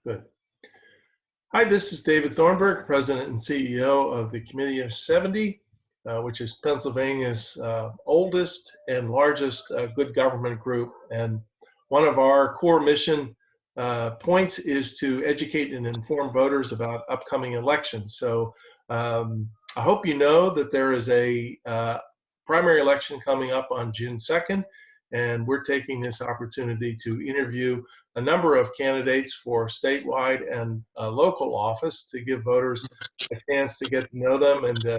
Good. Hi, this is David Thornburg, President and CEO of the Committee of 70, which is Pennsylvania's oldest and largest good government group. And one of our core mission points is to educate and inform voters about upcoming elections. So I hope you know that there is a primary election coming up on June 2nd, and we're taking this opportunity to interview a number of candidates for statewide and local office to give voters a chance to get to know them and to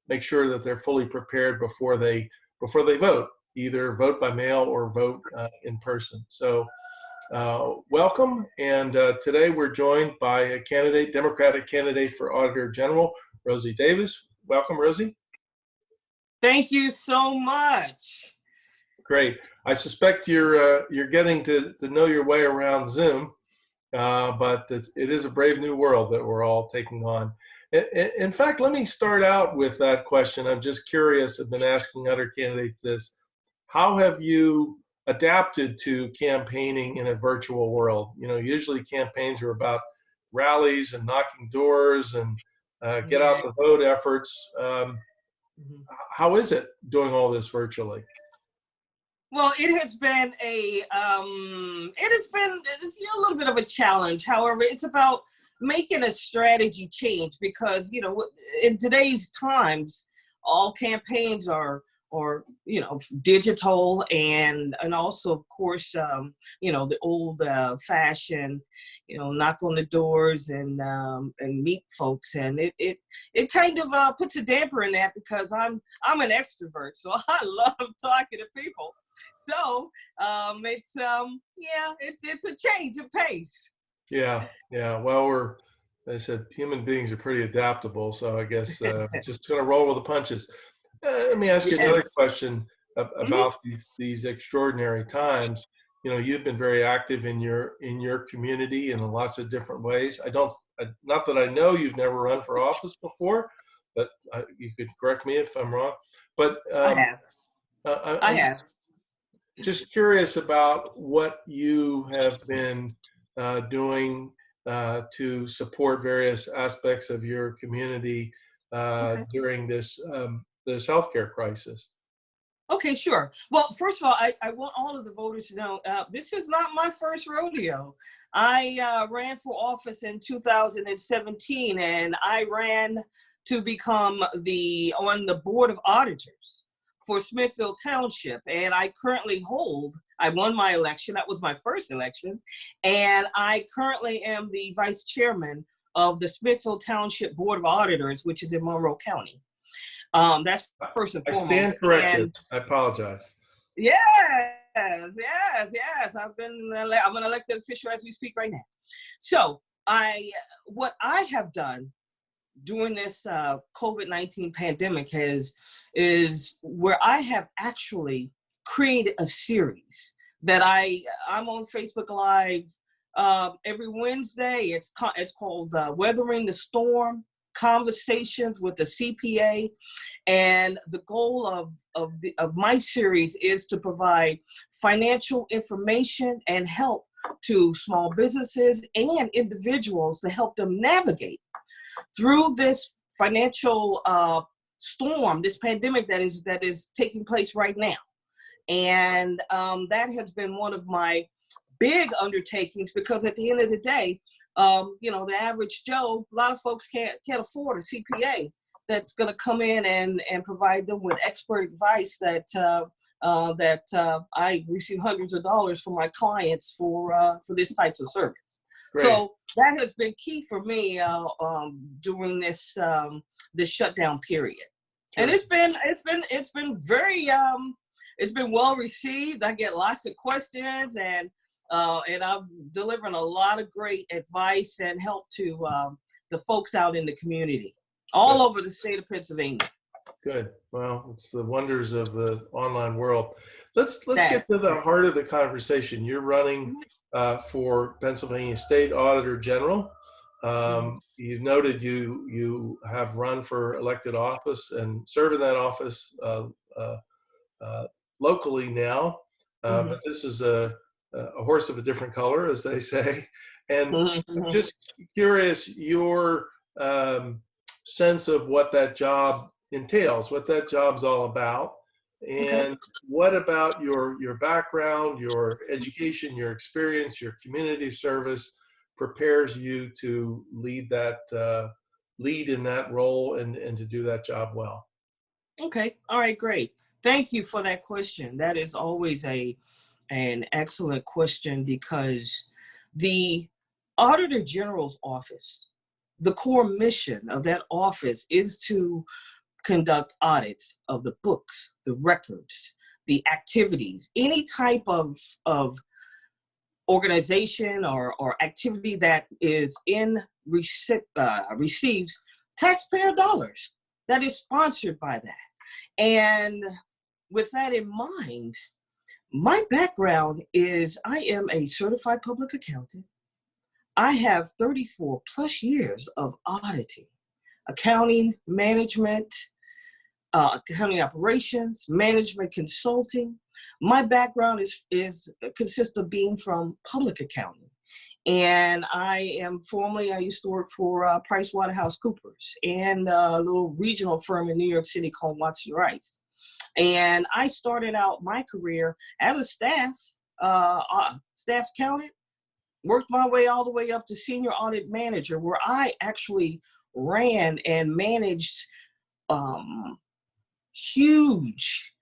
make sure that they're fully prepared before they vote, either vote by mail or vote in person. So welcome, and today we're joined by a candidate, Democratic candidate for Auditor General, Rosie Davis. Welcome, Rosie. Thank you so much. Great. I suspect you're getting to know your way around Zoom, but it is a brave new world that we're all taking on. In fact, let me start out with that question. I'm just curious. I've been asking other candidates this. How have you adapted to campaigning in a virtual world? You know, usually campaigns are about rallies and knocking doors and get out the vote efforts. How is it doing all this virtually? Well, it has been a little bit of a challenge. However, it's about making a strategy change because, you know, in today's times, all campaigns are digital and also, of course, the old fashioned, knock on the doors and meet folks. And it kind of puts a damper in that because I'm an extrovert, so I love talking to people. So it's a change of pace. Yeah. Well, I said human beings are pretty adaptable, so I guess just going to roll with the punches. Let me ask you another question about these extraordinary times. You know, you've been very active in your community in lots of different ways. Not that I know you've never run for office before, but you could correct me if I'm wrong. But I have. Just curious about what you have been doing to support various aspects of your community during this healthcare crisis. Okay, sure. Well, first of all, I want all of the voters to know this is not my first rodeo. I ran for office in 2017, and I ran to become on the board of auditors for Smithfield Township, and I won my election. That was my first election, and I currently am the vice chairman of the Smithfield Township Board of Auditors, which is in Monroe County. That's first and foremost. I stand corrected. I apologize. Yes. I'm an elected official as we speak right now. So what I have done during this COVID-19 pandemic is where I have actually created a series that I'm on Facebook Live every Wednesday. It's called Weathering the Storm: Conversations with the CPA, and the goal of my series is to provide financial information and help to small businesses and individuals to help them navigate through this financial storm, this pandemic that is taking place right now. And that has been one of my big undertakings because at the end of the day, the average Joe, a lot of folks can't afford a CPA that's going to come in and provide them with expert advice that I receive hundreds of dollars from my clients for this types of service. Great. So that has been key for me during this shutdown period. Sure. And it's been very it's been well received. I get lots of questions and I'm delivering a lot of great advice and help to the folks out in the community all over the state of Pennsylvania. Good. Well, it's the wonders of the online world. Let's get to the heart of the conversation. You're running for Pennsylvania State Auditor General. You noted you have run for elected office and serve in that office locally now, but this is a horse of a different color, as they say. And I'm Mhm. just curious, your sense of what that job entails, what that job's all about, Okay. and what about your background, your education, your experience, your community service prepares you to lead that lead in that role and to do that job well. Okay. All right. Great. Thank you for that question. That is always an excellent question because the Auditor General's office, the core mission of that office is to conduct audits of the books, the records, the activities, any type of organization or activity that is receives taxpayer dollars that is sponsored by that. And with that in mind, my background is I am a certified public accountant. I have 34 plus years of auditing, accounting, management, accounting operations, management consulting. My background is consists of being from public accounting. And I used to work for PricewaterhouseCoopers and a little regional firm in New York City called Watson Rice. And I started out my career as a staff accountant, worked my way all the way up to senior audit manager, where I actually ran and managed um, huge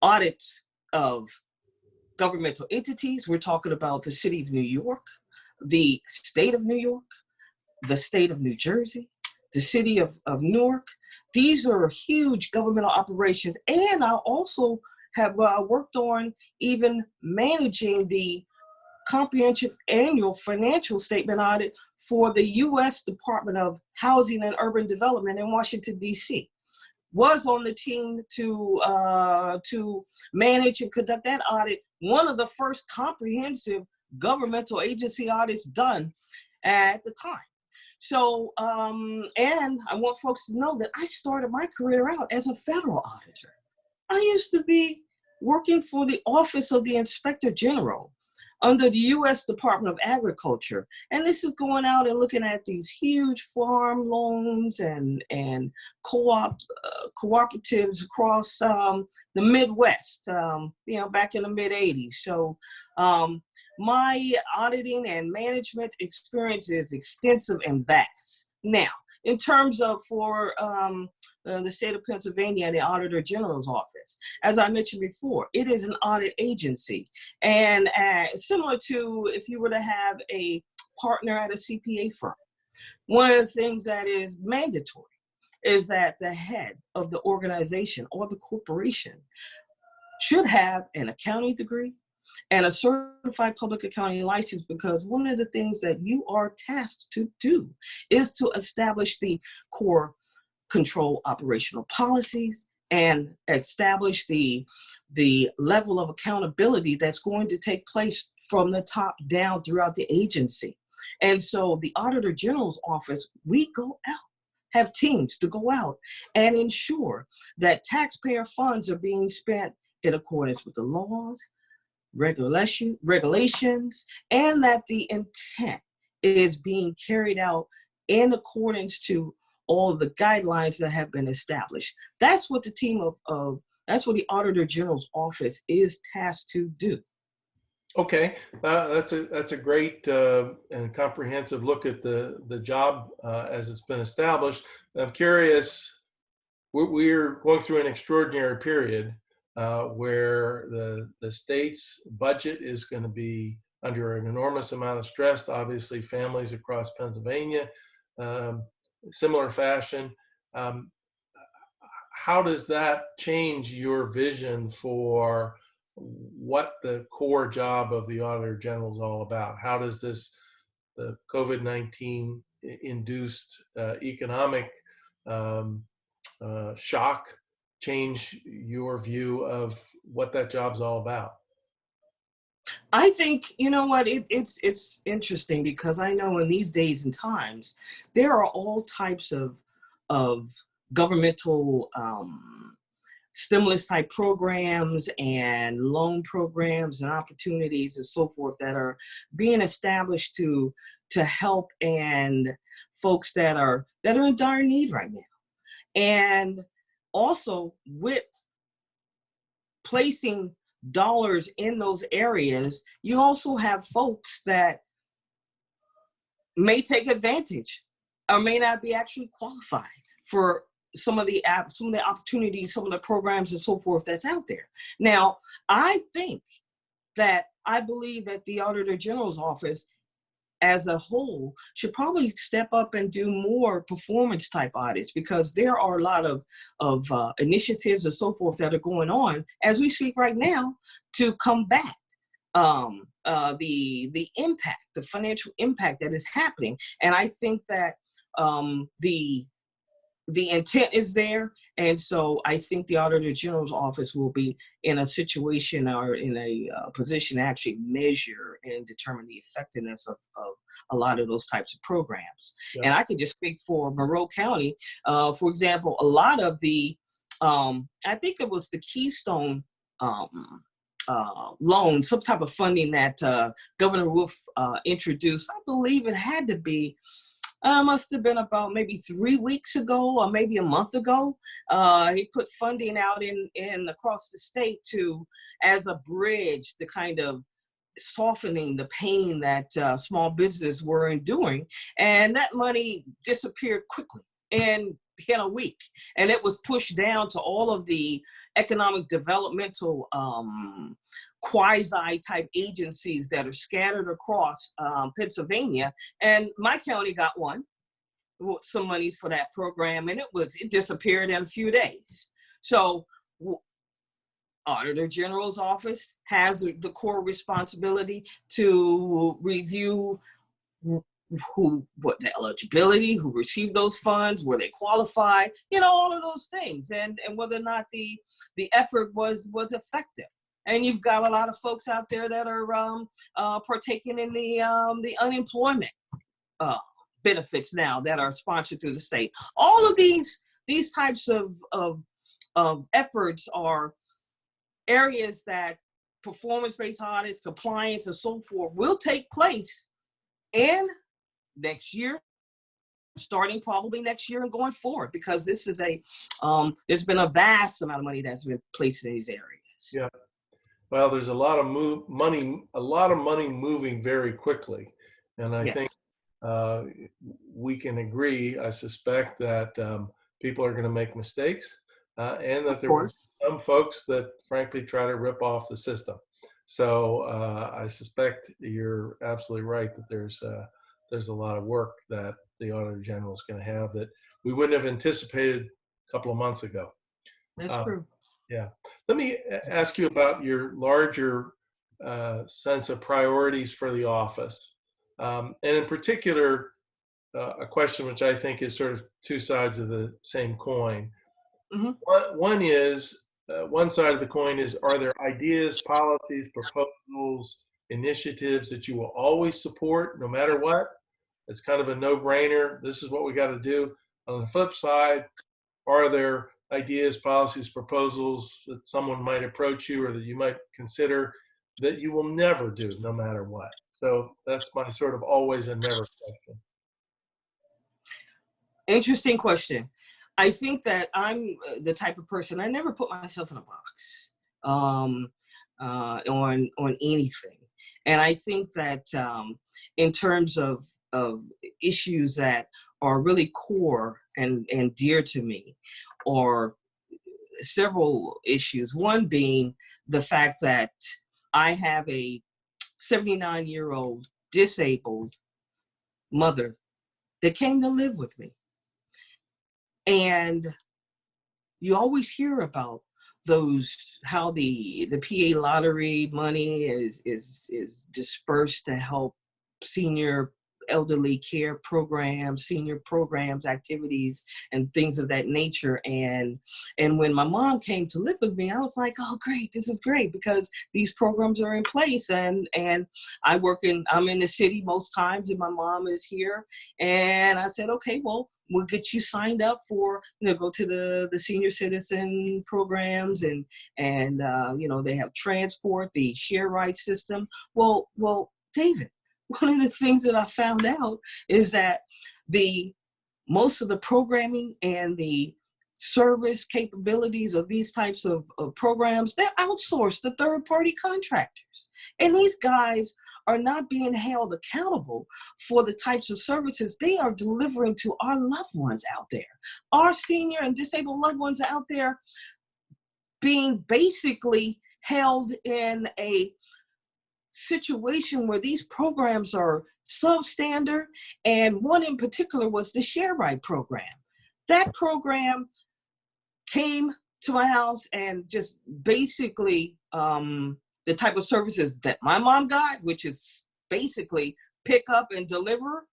audits of governmental entities. We're talking about the city of New York, the state of New York, the state of New Jersey, the city of Newark. These are huge governmental operations. And I also have worked on even managing the comprehensive annual financial statement audit for the U.S. Department of Housing and Urban Development in Washington, D.C. Was on the team to manage and conduct that audit, one of the first comprehensive governmental agency audits done at the time. So, and I want folks to know that I started my career out as a federal auditor. I used to be working for the Office of the Inspector General under the U.S. Department of Agriculture. And this is going out and looking at these huge farm loans and cooperatives across the Midwest, back in the mid 80s. So my auditing and management experience is extensive and vast. Now, in terms of for the state of Pennsylvania and the Auditor General's office, as I mentioned before, it is an audit agency. And similar to if you were to have a partner at a CPA firm, one of the things that is mandatory is that the head of the organization or the corporation should have an accounting degree and a certified public accounting license, because one of the things that you are tasked to do is to establish the core control operational policies and establish the level of accountability that's going to take place from the top down throughout the agency. And so the Auditor General's office, we go out, have teams to go out and ensure that taxpayer funds are being spent in accordance with the laws, regulations, and that the intent is being carried out in accordance to all the guidelines that have been established. That's what the that's what the Auditor General's office is tasked to do. Okay, that's a great and comprehensive look at the job as it's been established. I'm curious. We're going through an extraordinary period where the state's budget is going to be under an enormous amount of stress. Obviously, families across Pennsylvania, similar fashion. Um, how does that change your vision for what the core job of the Auditor General is all about? How does the COVID-19 induced economic shock change your view of what that job's all about? I think, you know what, it's interesting because I know in these days and times, there are all types of governmental stimulus type programs and loan programs and opportunities and so forth that are being established to help and folks that are in dire need right now. And also with placing dollars in those areas, you also have folks that may take advantage or may not be actually qualified for some of the opportunities, some of the programs and so forth that's out there. Now, I believe that the Auditor General's office as a whole should probably step up and do more performance type audits, because there are a lot of initiatives and so forth that are going on as we speak right now to combat the impact, the financial impact that is happening. And I think that the intent is there. And so I think the Auditor General's office will be in a situation or in a position to actually measure and determine the effectiveness of a lot of those types of programs. Yeah. And I could just speak for Monroe County. For example, a lot of the, I think it was the Keystone loan, some type of funding that Governor Wolf introduced. I believe it had to be, must have been about maybe 3 weeks ago or maybe a month ago. He put funding out in across the state as a bridge to kind of softening the pain that small businesses were enduring. And that money disappeared quickly in a week. And it was pushed down to all of the economic developmental quasi-type agencies that are scattered across Pennsylvania. And my county got some monies for that program, and it disappeared in a few days. So Auditor General's office has the core responsibility to review what the eligibility, who received those funds, were they qualified, all of those things, and whether or not the effort was effective. And you've got a lot of folks out there that are partaking in the unemployment benefits now that are sponsored through the state. All of these types of efforts are areas that performance-based audits, compliance, and so forth will take place in next year, starting probably next year and going forward, because this is there's been a vast amount of money that's been placed in these areas. Yeah. Well, there's a lot of money moving very quickly, and I think we can agree, I suspect, that people are going to make mistakes, and that there are some folks that frankly try to rip off the system. So I suspect you're absolutely right that there's a lot of work that the Auditor General is going to have that we wouldn't have anticipated a couple of months ago. That's true. Yeah. Let me ask you about your larger sense of priorities for the office. And in particular, a question which I think is sort of two sides of the same coin. Mm-hmm. One side of the coin is, are there ideas, policies, proposals, initiatives that you will always support no matter what? It's kind of a no-brainer. This is what we got to do. On the flip side, are there ideas, policies, proposals that someone might approach you or that you might consider that you will never do no matter what? So that's my sort of always and never question. Interesting question. I think that I'm the type of person, I never put myself in a box on anything. And I think that in terms of issues that are really core and dear to me, or several issues, one being the fact that I have a 79-year-old disabled mother that came to live with me. And you always hear about how the PA lottery money is dispersed to help senior elderly care programs, senior programs, activities, and things of that nature. And when my mom came to live with me, I was like, oh, great, this is great, because these programs are in place. And I'm in the city most times, and my mom is here. And I said, okay, well, we'll get you signed up for, go to the senior citizen programs, and they have transport, the share ride system. Well, David, one of the things that I found out is that most of the programming and the service capabilities of these types of programs, they're outsourced to third-party contractors. And these guys are not being held accountable for the types of services they are delivering to our loved ones out there. Our senior and disabled loved ones out there being basically held in a situation where these programs are substandard, and one in particular was the Share Right program. That program came to my house, and just basically the type of services that my mom got, which is basically pick up and deliver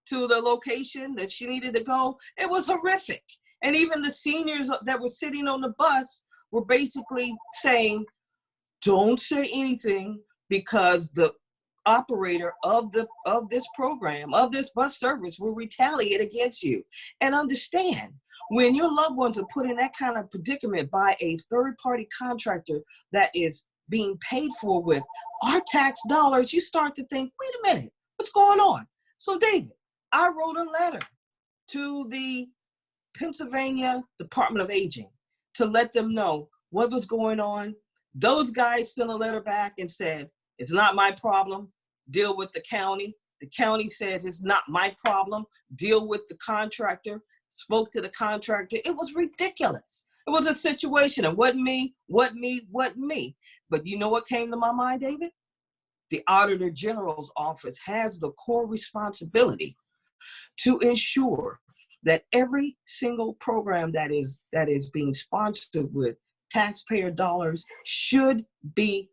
to the location that she needed to go, it was horrific. And even the seniors that were sitting on the bus were basically saying, don't say anything, because the operator of this program, of this bus service, will retaliate against you. And understand, when your loved ones are put in that kind of predicament by a third-party contractor that is being paid for with our tax dollars, you start to think, wait a minute, what's going on? So David, I wrote a letter to the Pennsylvania Department of Aging to let them know what was going on. Those guys sent a letter back and said, it's not my problem, deal with the county. The county says it's not my problem, deal with the contractor. Spoke to the contractor. It was ridiculous. It was a situation, and wasn't me. But you know what came to my mind, David? The Auditor General's office has the core responsibility to ensure that every single program that is being sponsored with taxpayer dollars should be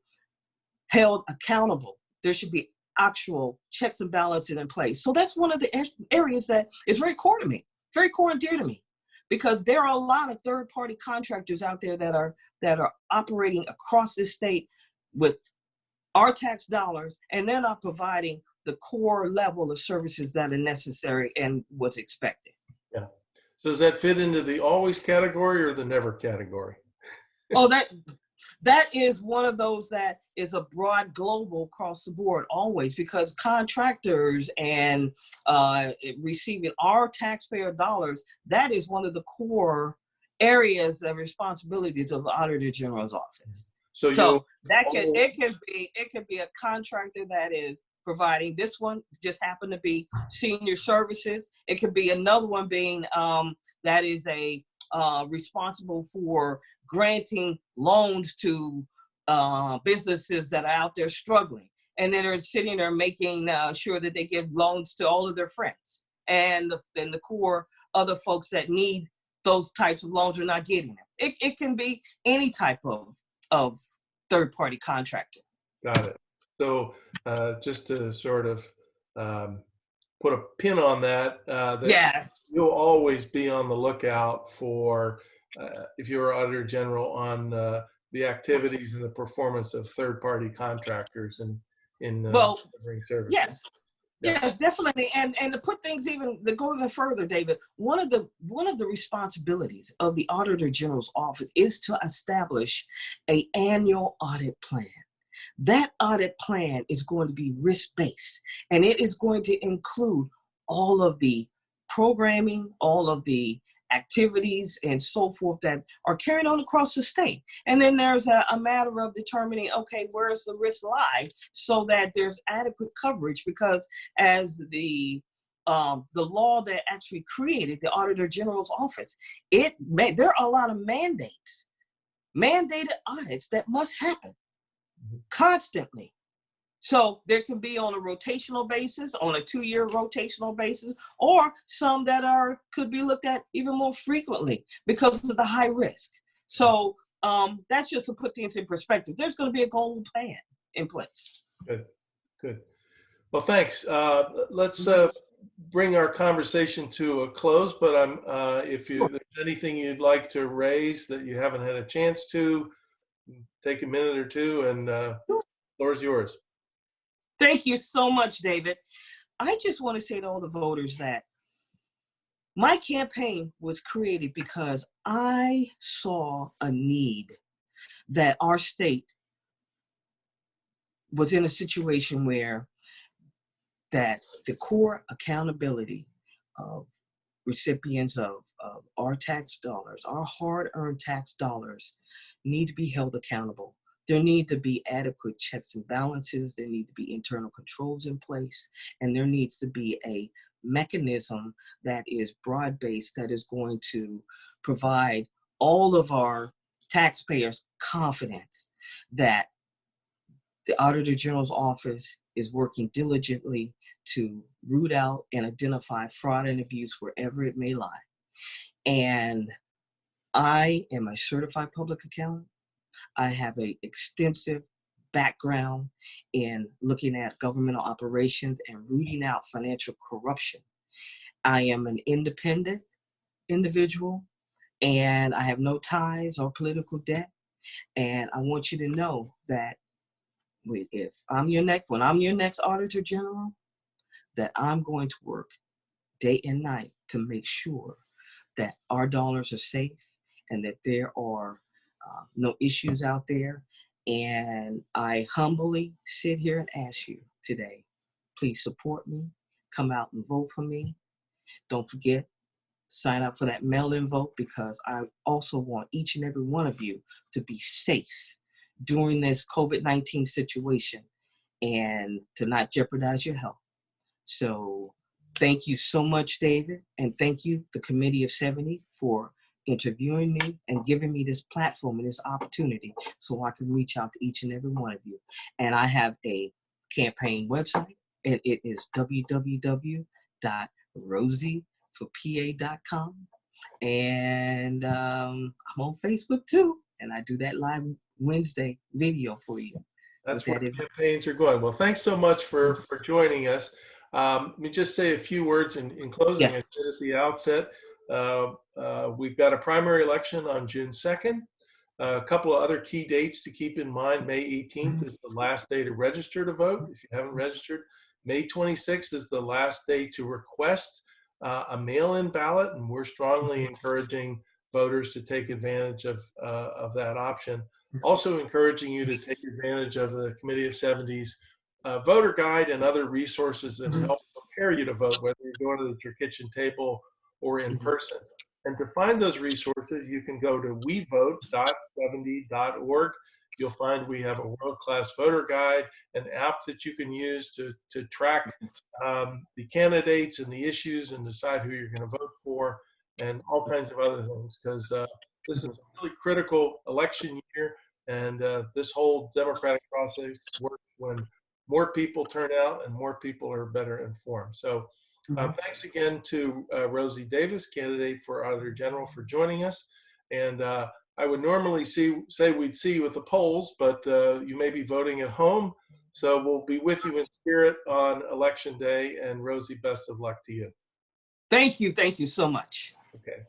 held accountable. There should be actual checks and balances in place. So that's one of the areas that is very core to me, very core and dear to me, because there are a lot of third-party contractors out there that are operating across this state with our tax dollars, and they're not providing the core level of services that are necessary and was expected. Yeah. So does that fit into the always category or the never category? Oh, that is one of those that is a broad global across the board always, because contractors and receiving our taxpayer dollars, that is one of the core areas of responsibilities of the Auditor General's office. So it could be a contractor that is providing. This one just happened to be senior services. It could be another one being that is a responsible for granting loans to businesses that are out there struggling, and then they're sitting there making sure that they give loans to all of their friends, and the core other folks that need those types of loans are not getting them. It can be any type of third-party contractor. Got it. So just to sort of put a pin on that, Yeah. You'll always be on the lookout for, if you're Auditor General, on the activities and the performance of third-party contractors in delivering services. Yes. Yeah. Yes, definitely. And to put things to go even further, David, one of the responsibilities of the Auditor General's office is to establish an annual audit plan. That audit plan is going to be risk-based, and it is going to include all of the programming, all of the activities and so forth that are carried on across the state. And then there's a matter of determining, okay, where's the risk lie, so that there's adequate coverage, because as the law that actually created the Auditor General's office, there are a lot of mandated audits that must happen constantly. So there can be on a rotational basis, on a 2-year rotational basis, or some that could be looked at even more frequently because of the high risk. So that's just to put things in perspective. There's going to be a goal plan in place. Good. Well, thanks. Let's bring our conversation to a close, but if there's anything you'd like to raise that you haven't had a chance to, take a minute or two, and the floor is yours. Thank you so much, David. I just want to say to all the voters that my campaign was created because I saw a need that our state was in a situation where that the core accountability of recipients of our tax dollars, our hard-earned tax dollars, need to be held accountable. There need to be adequate checks and balances. There need to be internal controls in place. And there needs to be a mechanism that is broad-based, that is going to provide all of our taxpayers confidence that the Auditor General's office is working diligently to root out and identify fraud and abuse wherever it may lie. And I am a certified public accountant. I have an extensive background in looking at governmental operations and rooting out financial corruption. I am an independent individual, and I have no ties or political debt. And I want you to know that when I'm your next Auditor General, that I'm going to work day and night to make sure that our dollars are safe and that there are no issues out there. And I humbly sit here and ask you today, please support me, come out and vote for me. Don't forget, sign up for that mail-in vote, because I also want each and every one of you to be safe during this COVID-19 situation and to not jeopardize your health. So thank you so much, David, and thank you, the Committee of 70, for interviewing me and giving me this platform and this opportunity so I can reach out to each and every one of you. And I have a campaign website, and it is www.rosieforpa.com. And I'm on Facebook too, and I do that live Wednesday video for you. That's where campaigns are going. Well, thanks so much for joining us. Let me just say a few words in closing. Yes. I said at the outset, we've got a primary election on June 2nd. A couple of other key dates to keep in mind. May 18th is the last day to register to vote if you haven't registered. May 26th is the last day to request a mail-in ballot, and we're strongly encouraging voters to take advantage of that option. Also encouraging you to take advantage of the Committee of 70's voter guide and other resources that help prepare you to vote, whether you're going to your kitchen table or in person. And to find those resources, you can go to wevote.70.org. You'll find we have a world-class voter guide, an app that you can use to track the candidates and the issues and decide who you're going to vote for, and all kinds of other things, because this is a really critical election year, and this whole democratic process works when more people turn out and more people are better informed. So thanks again to Rosie Davis, candidate for Auditor General, for joining us. And I would normally say we'd see you at the polls, but you may be voting at home. So we'll be with you in spirit on Election Day. And Rosie, best of luck to you. Thank you. Thank you so much. Okay.